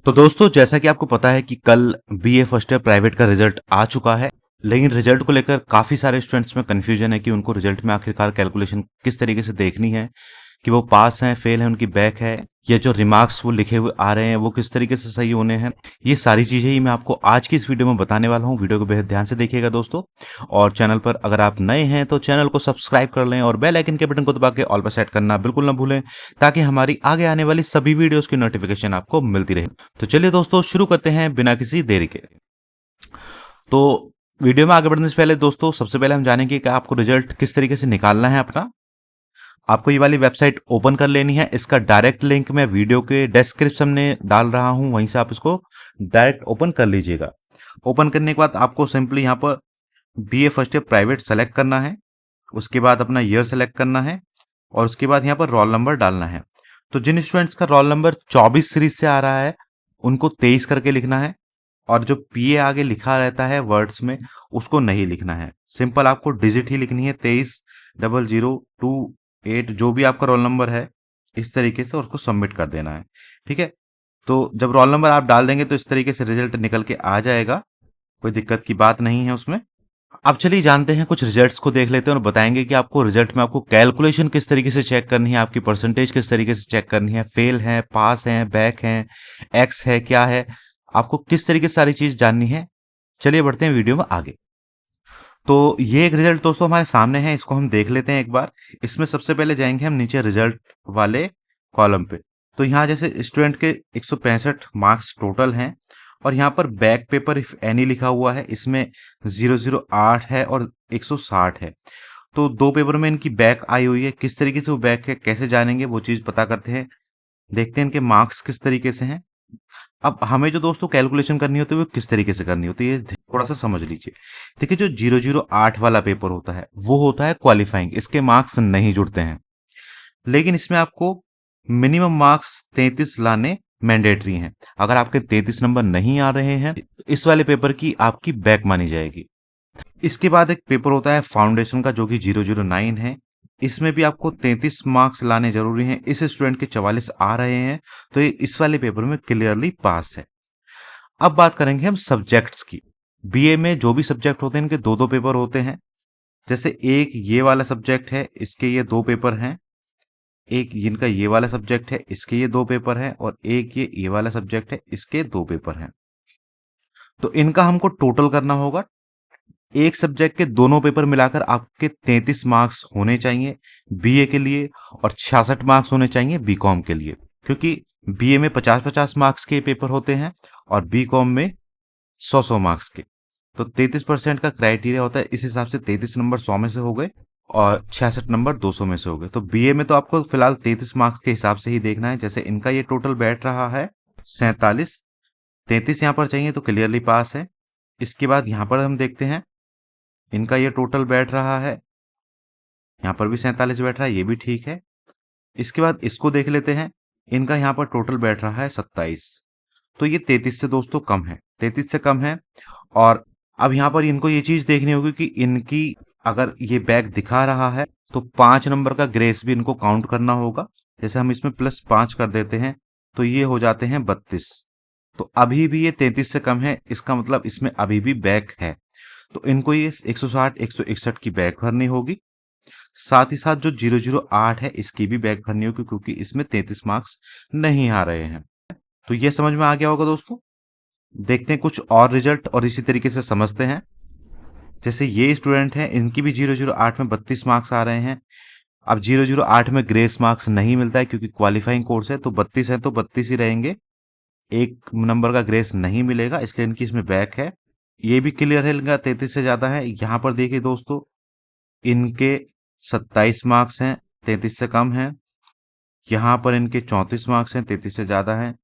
तो दोस्तों, जैसा कि आपको पता है कि कल बीए फर्स्ट ईयर प्राइवेट का रिजल्ट आ चुका है। लेकिन रिजल्ट को लेकर काफी सारे स्टूडेंट्स में कंफ्यूजन है कि उनको रिजल्ट में आखिरकार कैलकुलेशन किस तरीके से देखनी है, कि वो पास हैं, फेल हैं, उनकी बैक है, या जो रिमार्क्स वो लिखे हुए आ रहे हैं वो किस तरीके से सही होने हैं। ये सारी चीजें ही मैं आपको आज की इस वीडियो में बताने वाला हूँ। वीडियो को बेहद ध्यान से देखिएगा दोस्तों। और चैनल पर अगर आप नए हैं तो चैनल को सब्सक्राइब कर लें और बेल आइकन के बटन को दबा के ऑल पर सेट करना बिल्कुल ना भूलें, ताकि हमारी आगे आने वाली सभी वीडियोस की नोटिफिकेशन आपको मिलती रहे। तो चलिए दोस्तों, शुरू करते हैं बिना किसी देरी के। तो वीडियो में आगे बढ़ने से पहले दोस्तों, सबसे पहले हम जानेंगे कि आपको रिजल्ट किस तरीके से निकालना है अपना। आपको ये वाली वेबसाइट ओपन कर लेनी है। इसका डायरेक्ट लिंक मैं वीडियो के डिस्क्रिप्शन में डाल रहा हूं, वहीं से आप इसको डायरेक्ट ओपन कर लीजिएगा। ओपन करने के बाद आपको सिंपली यहाँ पर BA first year private select करना है। उसके बाद अपना ईयर सेलेक्ट करना है और उसके बाद यहाँ पर रोल नंबर डालना है। तो जिन स्टूडेंट्स का रोल नंबर 24 सीरीज से आ रहा है उनको 23 करके लिखना है, और जो पीए आगे लिखा रहता है वर्ड्स में उसको नहीं लिखना है। सिंपल आपको डिजिट ही लिखनी है, 230028, जो भी आपका रोल नंबर है इस तरीके से उसको सबमिट कर देना है। ठीक है, तो जब रोल नंबर आप डाल देंगे तो इस तरीके से रिजल्ट निकल के आ जाएगा, कोई दिक्कत की बात नहीं है उसमें। अब चलिए जानते हैं, कुछ रिजल्ट्स को देख लेते हैं और बताएंगे कि आपको रिजल्ट में आपको कैलकुलेशन किस तरीके से चेक करनी है, आपकी परसेंटेज किस तरीके से चेक करनी है, फेल है, पास है, बैक है, एक्स है, क्या है, आपको किस तरीके से सारी चीज जाननी है। चलिए बढ़ते हैं वीडियो में आगे। तो ये एक रिजल्ट दोस्तों हमारे सामने है, इसको हम देख लेते हैं एक बार। इसमें सबसे पहले जाएंगे हम नीचे रिजल्ट वाले कॉलम पे। तो यहाँ जैसे स्टूडेंट के 165 मार्क्स टोटल हैं, और यहाँ पर बैक पेपर इफ एनी लिखा हुआ है, इसमें 008 है और 160 है। तो दो पेपर में इनकी बैक आई हुई है। किस तरीके से वो बैक है, कैसे जानेंगे, वो चीज पता करते हैं। देखते हैं इनके मार्क्स किस तरीके से हैं। अब हमें जो दोस्तों कैलकुलेशन करनी होती है वो किस तरीके से करनी होती है, थोड़ा सा समझ लीजिए। देखिए, जो 008 वाला पेपर होता है वो होता है क्वालिफाइंग, इसके मार्क्स नहीं जुड़ते हैं। लेकिन इसमें आपको मिनिमम मार्क्स 33 लाने मैंडेटरी हैं। अगर आपके 33 नंबर नहीं आ रहे हैं तो इस वाले पेपर की आपकी बैक मानी जाएगी। इसके बाद एक पेपर होता है फाउंडेशन का, जो कि 009 है। इसमें भी आपको 33 मार्क्स लाने जरूरी हैं। इस स्टूडेंट के 44 आ रहे हैं तो ये इस वाले पेपर में क्लियरली पास है। अब बात करेंगे हम सब्जेक्ट्स की। बीए में जो भी सब्जेक्ट होते हैं इनके दो दो पेपर होते हैं। जैसे एक ये वाला सब्जेक्ट है, इसके ये दो पेपर हैं। एक इनका ये वाला सब्जेक्ट है, इसके ये दो पेपर हैं। और एक ये वाला सब्जेक्ट है, इसके दो पेपर हैं। तो इनका हमको टोटल करना होगा। एक सब्जेक्ट के दोनों पेपर मिलाकर आपके 33 मार्क्स होने चाहिए बीए के लिए, और 66 मार्क्स होने चाहिए बीकॉम के लिए। क्योंकि बीए में 50-50 मार्क्स के पेपर होते हैं और बीकॉम में 100-100 मार्क्स के। तो 33% का क्राइटेरिया होता है, इस हिसाब से 33 नंबर 100 में से हो गए और 66 नंबर 200 में से हो गए। तो बीए में तो आपको फिलहाल 33 मार्क्स के हिसाब से ही देखना है। जैसे इनका ये टोटल बैठ रहा है 47, 33 यहाँ पर चाहिए तो क्लियरली पास है। इसके बाद यहाँ पर हम देखते हैं, इनका ये टोटल बैठ रहा है, यहाँ पर भी 47 बैठ रहा है, ये भी ठीक है। इसके बाद इसको देख लेते हैं, इनका यहाँ पर टोटल बैठ रहा है 27। तो ये 33 से दोस्तों कम है, 33 से कम है। और अब यहाँ पर इनको ये चीज देखनी होगी कि इनकी अगर ये बैग दिखा रहा है तो 5 नंबर का ग्रेस भी इनको काउंट करना होगा। जैसे हम इसमें +5 कर देते हैं तो ये हो जाते हैं 32। तो अभी भी ये 33 से कम है, इसका मतलब इसमें अभी भी बैक है। तो इनको ये 160 161 की बैक भरनी होगी। साथ ही साथ जो 008 है इसकी भी बैक भरनी होगी, क्योंकि इसमें 33 मार्क्स नहीं आ रहे हैं। तो ये समझ में आ गया होगा दोस्तों। देखते हैं कुछ और रिजल्ट और इसी तरीके से समझते हैं। जैसे ये स्टूडेंट हैं, इनकी भी 008 में 32 मार्क्स आ रहे हैं। अब 008 में ग्रेस मार्क्स नहीं मिलता है क्योंकि क्वालिफाइंग कोर्स है, तो 32 है तो 32 ही रहेंगे। एक नंबर का ग्रेस नहीं मिलेगा, इसलिए इनकी इसमें बैक है। ये भी क्लियर है, इनका 33 से ज्यादा है। यहाँ पर देखिए दोस्तों, इनके 27 मार्क्स हैं, 33 से कम है। यहाँ पर इनके 34 मार्क्स हैं, 33 से ज्यादा है।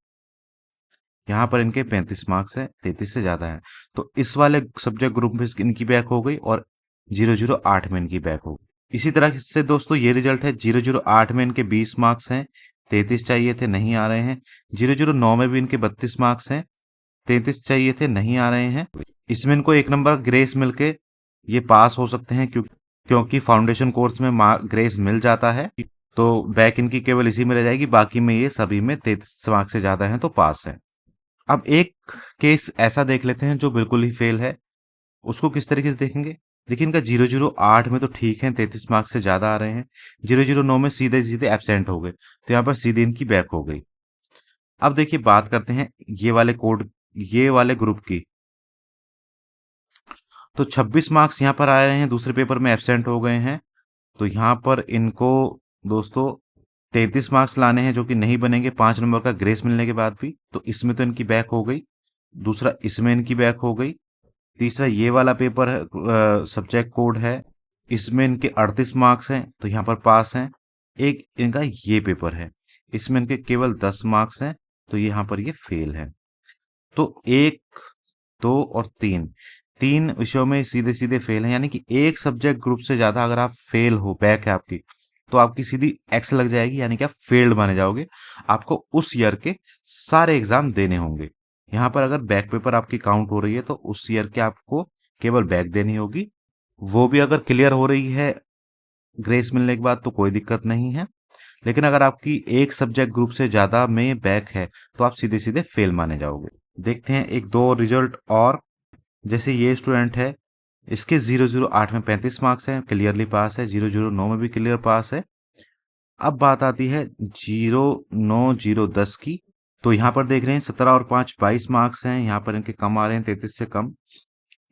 यहाँ पर इनके 35 मार्क्स हैं, 33 से ज्यादा है। तो इस वाले सब्जेक्ट ग्रुप में इनकी बैक हो गई और 008 में इनकी बैक हो गई। इसी तरह से दोस्तों ये रिजल्ट है, 008 में इनके 20 मार्क्स हैं, 33 चाहिए थे, नहीं आ रहे हैं। 009 में भी इनके 32 मार्क्स हैं, 33 चाहिए थे, नहीं आ रहे हैं। इसमें इनको एक नंबर ग्रेस मिलके ये पास हो सकते हैं, क्योंकि फाउंडेशन कोर्स में ग्रेस मिल जाता है। तो बैक इनकी केवल इसी में रह जाएगी, बाकी में ये सभी में 33 मार्क्स से ज्यादा है तो पास है। अब एक केस ऐसा देख लेते हैं जो बिल्कुल ही फेल है, उसको किस तरीके से देखेंगे। देखिए इनका 008 में तो ठीक है, 33 मार्क्स से ज्यादा आ रहे हैं। 009 में सीधे सीधे एब्सेंट हो गए, तो यहाँ पर सीधे इनकी बैक हो गई। अब देखिए बात करते हैं ये वाले कोड, ये वाले ग्रुप की। तो 26 मार्क्स यहाँ पर आ रहे हैं, दूसरे पेपर में एब्सेंट हो गए हैं, तो यहाँ पर इनको दोस्तों 33 मार्क्स लाने हैं जो कि नहीं बनेंगे 5 नंबर का ग्रेस मिलने के बाद भी। तो इसमें तो इनकी बैक हो गई, दूसरा इसमें इनकी बैक हो गई, तीसरा ये वाला पेपर है, सब्जेक्ट कोड है, इसमें इनके 38 मार्क्स हैं तो यहाँ पर पास हैं। एक इनका ये पेपर है, इसमें इनके केवल 10 मार्क्स हैं, तो यहाँ पर ये फेल है। तो 1, 2 और 3, 3 विषयों में सीधे सीधे फेल है, यानी कि एक सब्जेक्ट ग्रुप से ज्यादा अगर आप फेल हो, बैक है आपकी, तो आपकी सीधी एक्स लग जाएगी, यानी कि आप फेल्ड माने जाओगे। आपको उस ईयर के सारे एग्जाम देने होंगे। यहाँ पर अगर बैक पेपर आपकी काउंट हो रही है तो उस ईयर के आपको केवल बैक देनी होगी, वो भी अगर क्लियर हो रही है ग्रेस मिलने के बाद तो कोई दिक्कत नहीं है। लेकिन अगर आपकी एक सब्जेक्ट ग्रुप से ज्यादा में बैक है तो आप सीधे सीधे फेल माने जाओगे। देखते हैं एक दो रिजल्ट और। जैसे ये स्टूडेंट है, इसके 008 में 35 मार्क्स हैं, क्लियरली पास है। 009 में भी क्लियर पास है। अब बात आती है 09010 की। तो यहाँ पर देख रहे हैं 17 और 5 22 मार्क्स हैं, यहाँ पर इनके कम आ रहे हैं, 33 से कम।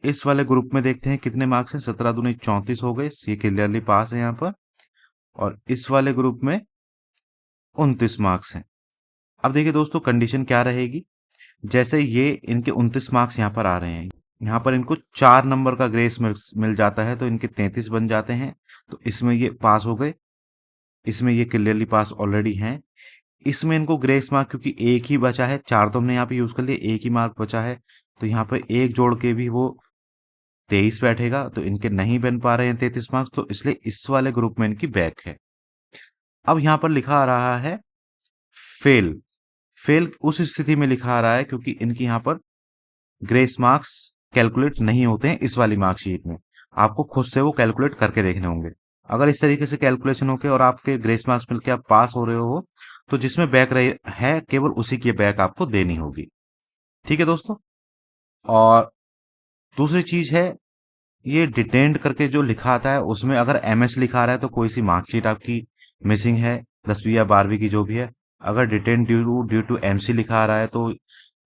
इस वाले ग्रुप में देखते हैं कितने मार्क्स हैं, 17 दूनी 34 हो गए, ये क्लियरली पास है यहाँ पर। और इस वाले ग्रुप में 29 मार्क्स हैं। अब देखिए दोस्तों कंडीशन क्या रहेगी। जैसे ये इनके 29 मार्क्स यहाँ पर आ रहे हैं, यहाँ पर इनको 4 नंबर का ग्रेस मिल जाता है, तो इनके 33 बन जाते हैं। तो इसमें ये पास हो गए, इसमें ये क्लियरली पास ऑलरेडी हैं। इसमें इनको ग्रेस मार्क क्योंकि एक ही बचा है, 4 तो हमने यहाँ पे यूज कर लिए, एक ही मार्क बचा है, तो यहाँ पे एक जोड़ के भी वो 23 बैठेगा, तो इनके नहीं बन पा रहे हैं 33 मार्क्स, तो इसलिए इस वाले ग्रुप में इनकी बैक है। अब यहाँ पर लिखा आ रहा है फेल। फेल उस स्थिति में लिखा आ रहा है क्योंकि इनकी यहाँ पर ग्रेस मार्क्स कैलकुलेट नहीं होते हैं इस वाली मार्कशीट में, आपको खुद से वो कैलकुलेट करके देखने होंगे। अगर इस तरीके से कैलकुलेशन होके और आपके ग्रेस मार्क्स मिलके आप पास हो रहे हो, तो जिसमें बैक रहे है केवल उसी की बैक आपको देनी होगी। ठीक है दोस्तों। और दूसरी चीज है, ये डिटेंड करके जो लिखा आता है उसमें अगर एमएस लिखा रहा है तो कोई सी मार्कशीट आपकी मिसिंग है, 10वीं या 12वीं की जो भी है। अगर डिटेंड ड्यू टू एमसी लिखा आ रहा है तो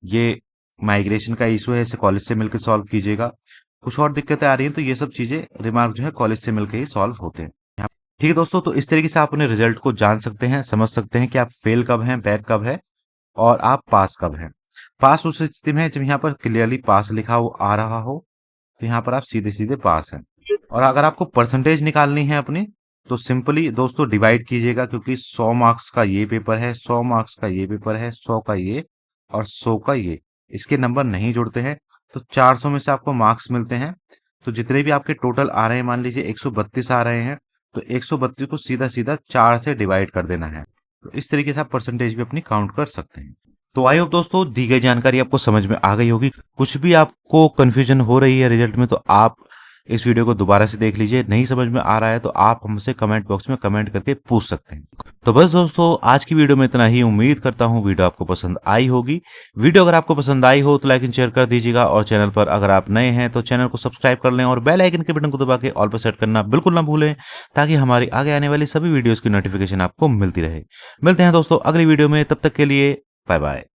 ये माइग्रेशन का इशू है, इसे कॉलेज से मिलकर सॉल्व कीजिएगा। कुछ और दिक्कतें आ रही हैं तो ये सब चीजें रिमार्क जो है कॉलेज से मिलकर ही सॉल्व होते हैं। ठीक है दोस्तों, तो इस तरीके से आप अपने रिजल्ट को जान सकते हैं, समझ सकते हैं कि आप फेल कब हैं, बैक कब है और आप पास कब हैं। पास उस स्थिति में है जब यहाँ पर क्लियरली पास लिखा हो आ रहा हो, तो यहाँ पर आप सीधे सीधे पास हैं। और अगर आपको परसेंटेज निकालनी है अपनी, तो सिंपली दोस्तों डिवाइड कीजिएगा, क्योंकि 100 मार्क्स का ये पेपर है, 100 मार्क्स का ये पेपर है, 100 का ये और 100 का ये, इसके नंबर नहीं जुड़ते हैं, तो 400 में से आपको मार्क्स मिलते हैं। तो जितने भी आपके टोटल आ रहे हैं, मान लीजिए 132 आ रहे हैं, तो 132 को सीधा सीधा 4 से डिवाइड कर देना है। तो इस तरीके से आप परसेंटेज भी अपनी काउंट कर सकते हैं। तो आई होप दोस्तों दी गई जानकारी आपको समझ में आ गई होगी। कुछ भी आपको कंफ्यूजन हो रही है रिजल्ट में, तो आप इस वीडियो को दोबारा से देख लीजिए। नहीं समझ में आ रहा है तो आप हमसे कमेंट बॉक्स में कमेंट करके पूछ सकते हैं। तो बस दोस्तों आज की वीडियो में इतना ही। उम्मीद करता हूँ वीडियो आपको पसंद आई होगी। वीडियो अगर आपको पसंद आई हो तो लाइक एंड शेयर कर दीजिएगा, और चैनल पर अगर आप नए हैं तो चैनल को सब्सक्राइब कर लें और बेल आइकन के बटन को दबा के ऑल पर सेट करना बिल्कुल ना भूलें, ताकि हमारी आगे आने वाली सभी वीडियोस की नोटिफिकेशन आपको मिलती रहे। मिलते हैं दोस्तों अगली वीडियो में, तब तक के लिए बाय बाय।